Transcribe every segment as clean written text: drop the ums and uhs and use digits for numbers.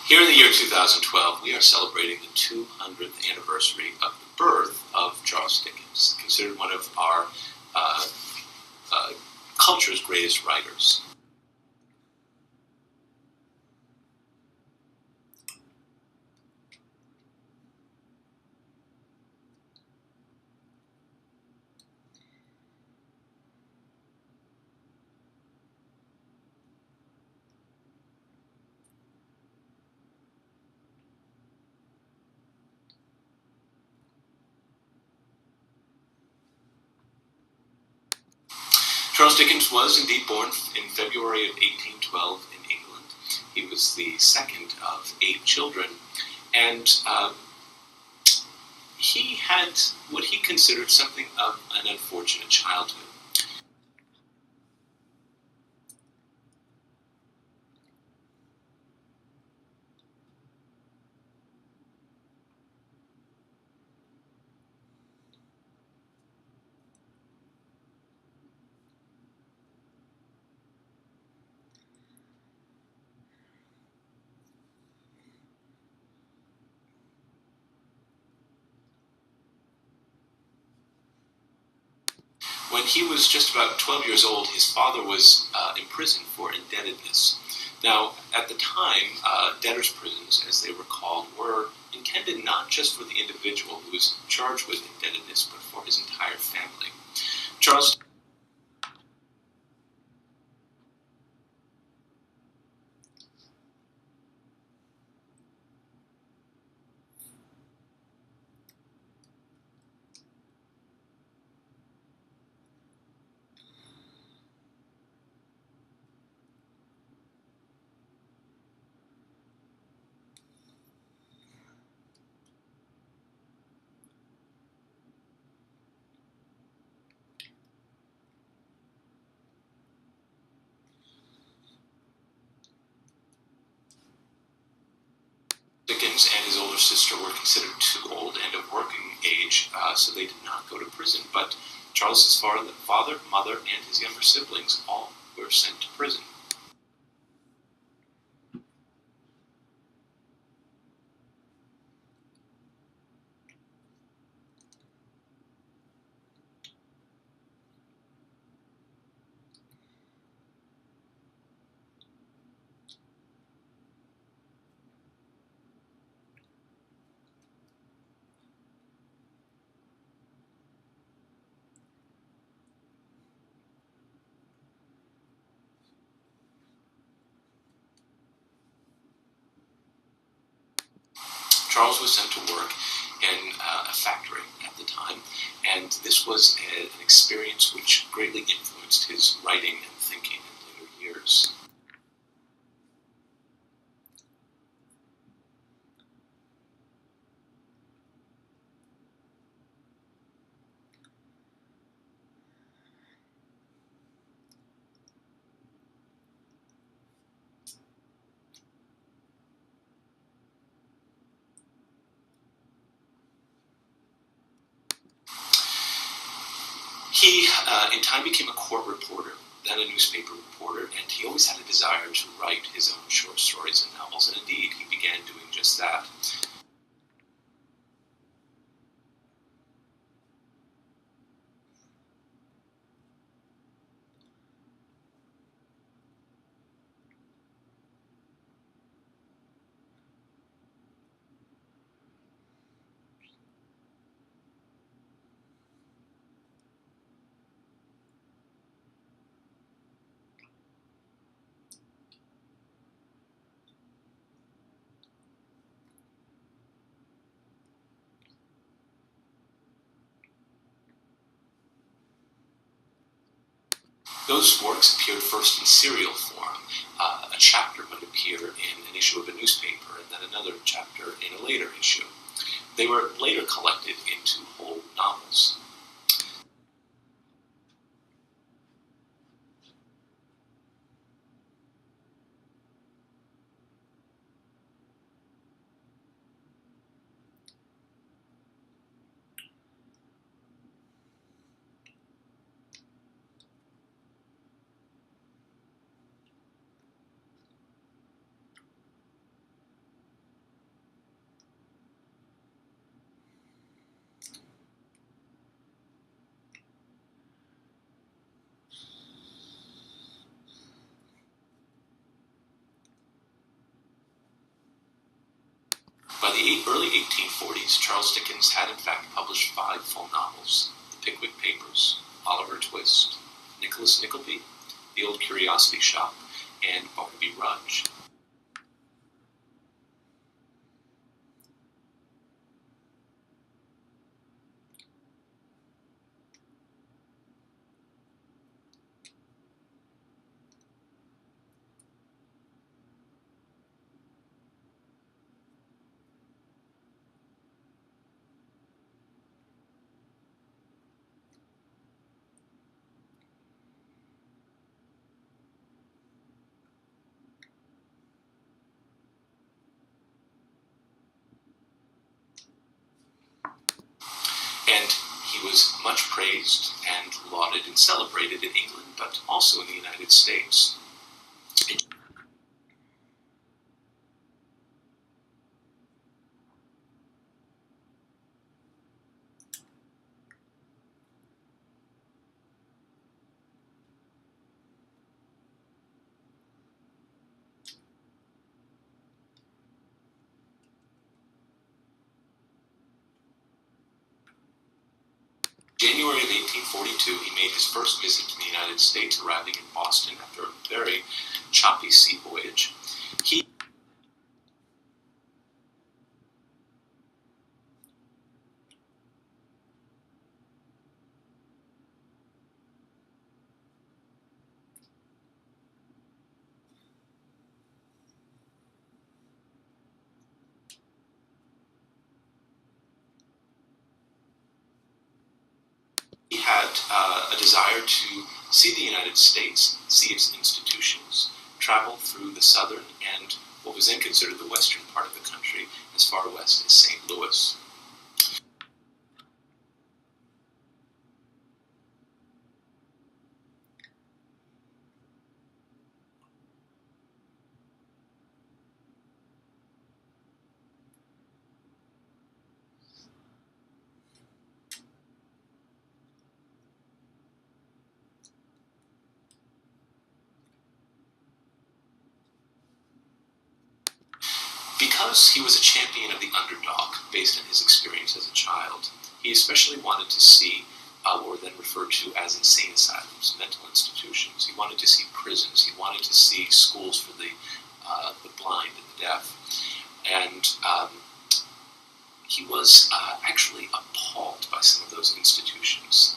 Here in the year 2012, we are celebrating the 200th anniversary of the birth of Charles Dickens, considered one of our culture's greatest writers. Charles Dickens was indeed born in February of 1812 in England. He was the second of 8 children, and he had what he considered something of an unfortunate childhood. When he was just about 12 years old, his father was imprisoned for indebtedness. Now, at the time, debtors' prisons, as they were called, were intended not just for the individual who was charged with indebtedness, but for his entire family. Charles Dickens and his older sister were considered too old and of working age, so they did not go to prison. But Charles's father, mother, and his younger siblings all were sent to prison. Charles was sent to work in a factory at the time, and this was an experience which greatly influenced his writing and thinking in later years. He, in time, became a court reporter, then a newspaper reporter, and he always had a desire to write his own short stories and novels, and indeed, he began doing just that. Those works appeared first in serial form. A chapter would appear in an issue of a newspaper, and then another chapter in a later issue. They were later collected into whole novels. the early 1840s, Charles Dickens had in fact published 5 full novels: The Pickwick Papers, Oliver Twist, Nicholas Nickleby, The Old Curiosity Shop, and Barnaby Rudge. And he was much praised and lauded and celebrated in England, but also in the United States. January of 1842, he made his first visit to the United States, arriving in Boston after a very choppy sea voyage. He had a desire to see the United States, see its institutions, travel through the southern and what was then considered the western part of the country, as far west as St. Louis. Because he was a champion of the underdog, based on his experience as a child, he especially wanted to see what were then referred to as insane asylums, mental institutions. He wanted to see prisons. He wanted to see schools for the blind and the deaf. And he was actually appalled by some of those institutions.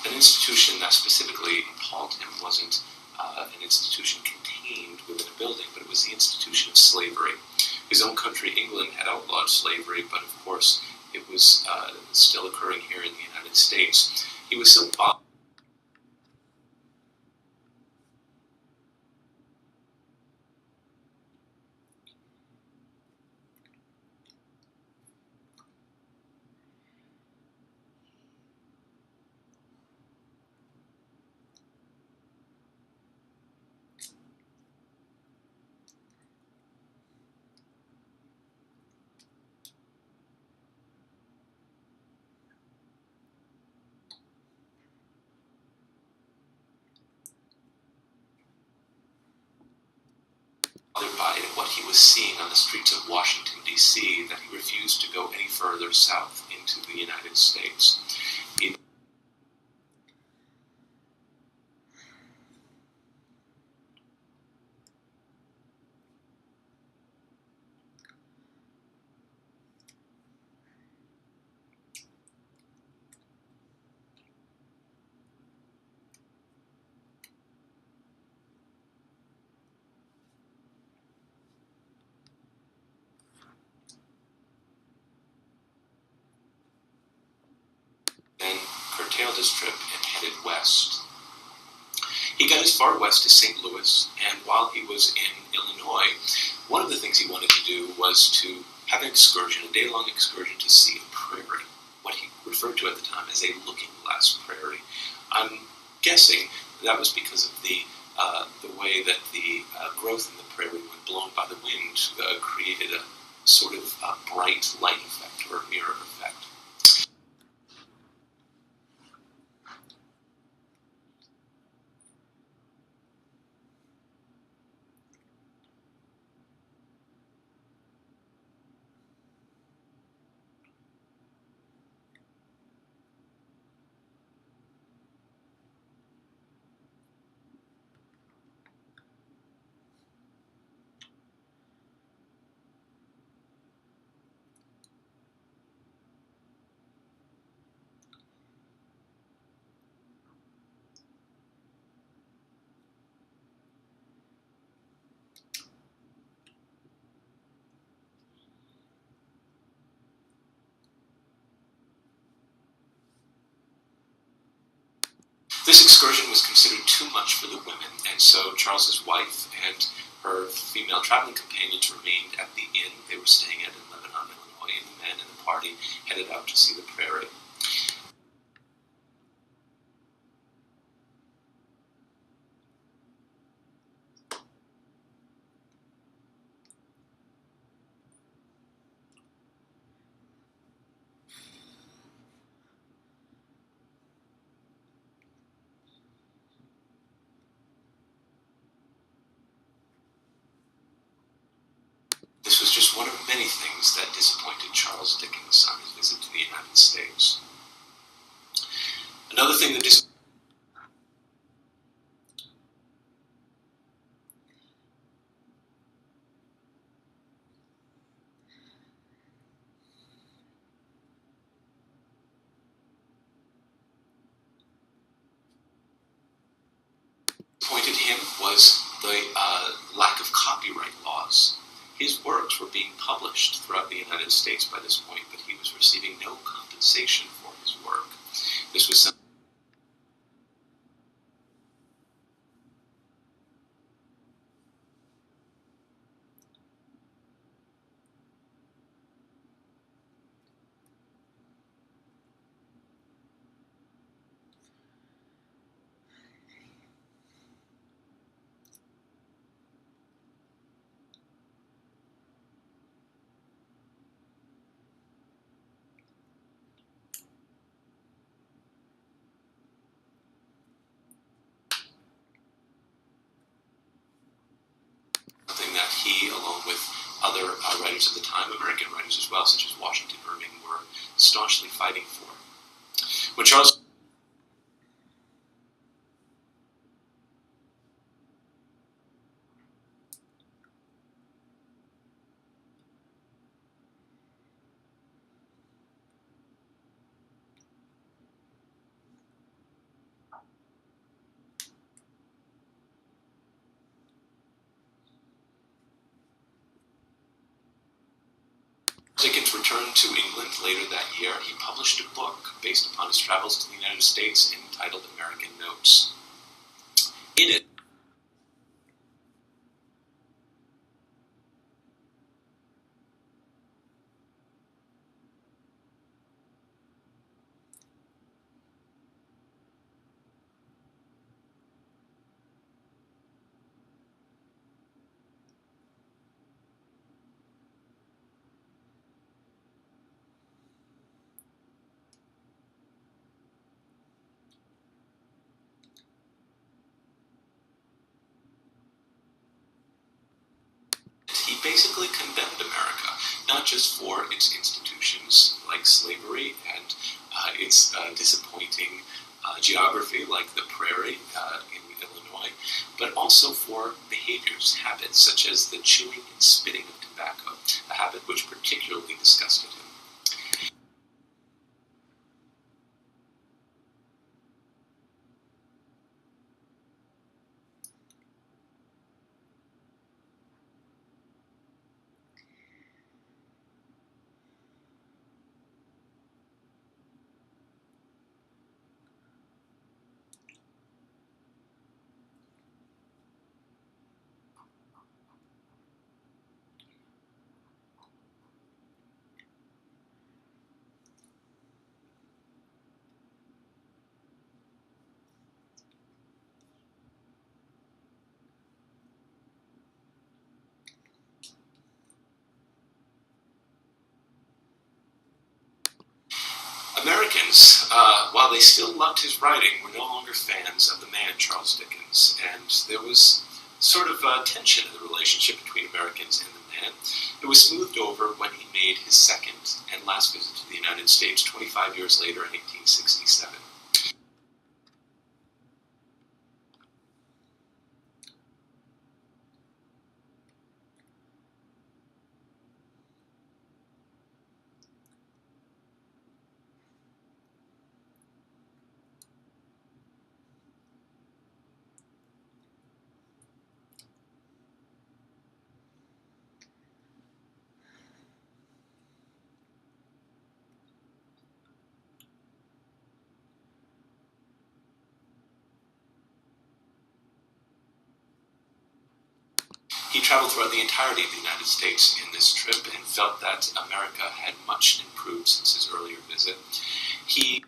An institution that specifically appalled him wasn't an institution contained within a building, but it was the institution of slavery. His own country, England, had outlawed slavery, but of course it was still occurring here in the United States. He was so bothered. By what he was seeing on the streets of Washington, D.C., that he refused to go any further south into the United States. Then curtailed his trip and headed west. He got as far west as St. Louis, and while he was in Illinois, one of the things he wanted to do was to have an excursion, a day-long excursion to see a prairie, what he referred to at the time as a looking-glass prairie. I'm guessing that was because of the way that the growth in the prairie, when blown by the wind, created a sort of bright light effect or mirror effect. This excursion was considered too much for the women, and so Charles's wife and her female traveling companions remained at the inn they were staying at in Lebanon, Illinois, and the men and the party headed out to see the prairie. This was just one of many things that disappointed Charles Dickens on his visit to the United States. Another thing that disappointed him was the lack of copyright laws. His works were being published throughout the United States by this point, but he was receiving no compensation for his work. This was something that he, along with other writers of the time, American writers as well, such as Washington Irving, were staunchly fighting for. When Charles Dickens returned to England later that year, he published a book based upon his travels to the United States entitled American Notes. In it, he basically condemned America, not just for its institutions like slavery and its disappointing geography like the prairie in Illinois, but also for behaviors, habits such as the chewing and spitting of tobacco, a habit which particularly disgusted him. Americans, while they still loved his writing, were no longer fans of the man Charles Dickens, and there was sort of tension in the relationship between Americans and the man. It was smoothed over when he made his second and last visit to the United States 25 years later in 1867. He traveled throughout the entirety of the United States in this trip and felt that America had much improved since his earlier visit. He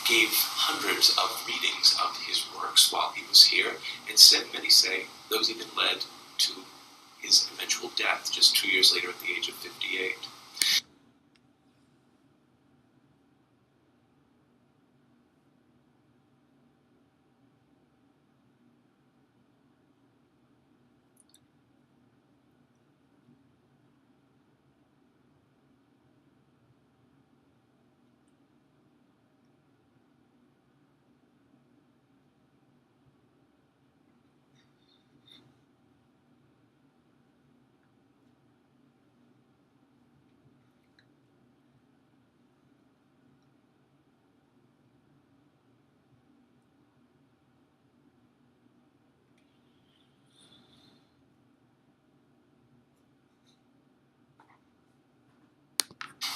gave hundreds of readings of his works while he was here, and many say, those even led to his eventual death just 2 years later at the age of 58.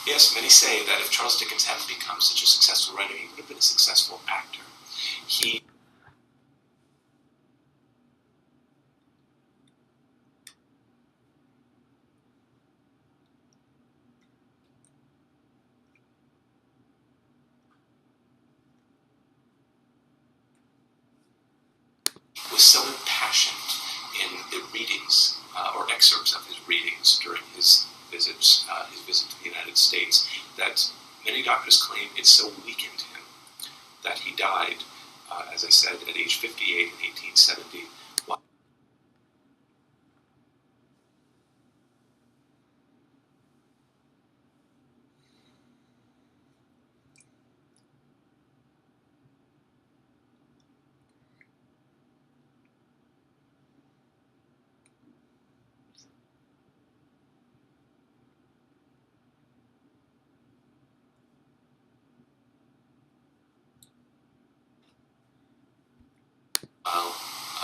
Yes, many say that if Charles Dickens hadn't become such a successful writer, he would have been a successful actor. He was so impassioned in the readings or excerpts of his readings during his visit to the United States, that many doctors claim it so weakened him that he died, as I said, at age 58 in 1870. While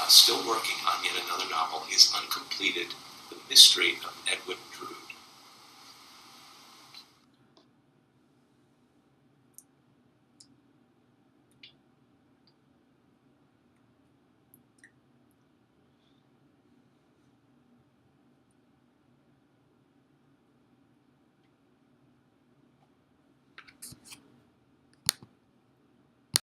still working on yet another novel, his uncompleted The Mystery of Edwin Drood.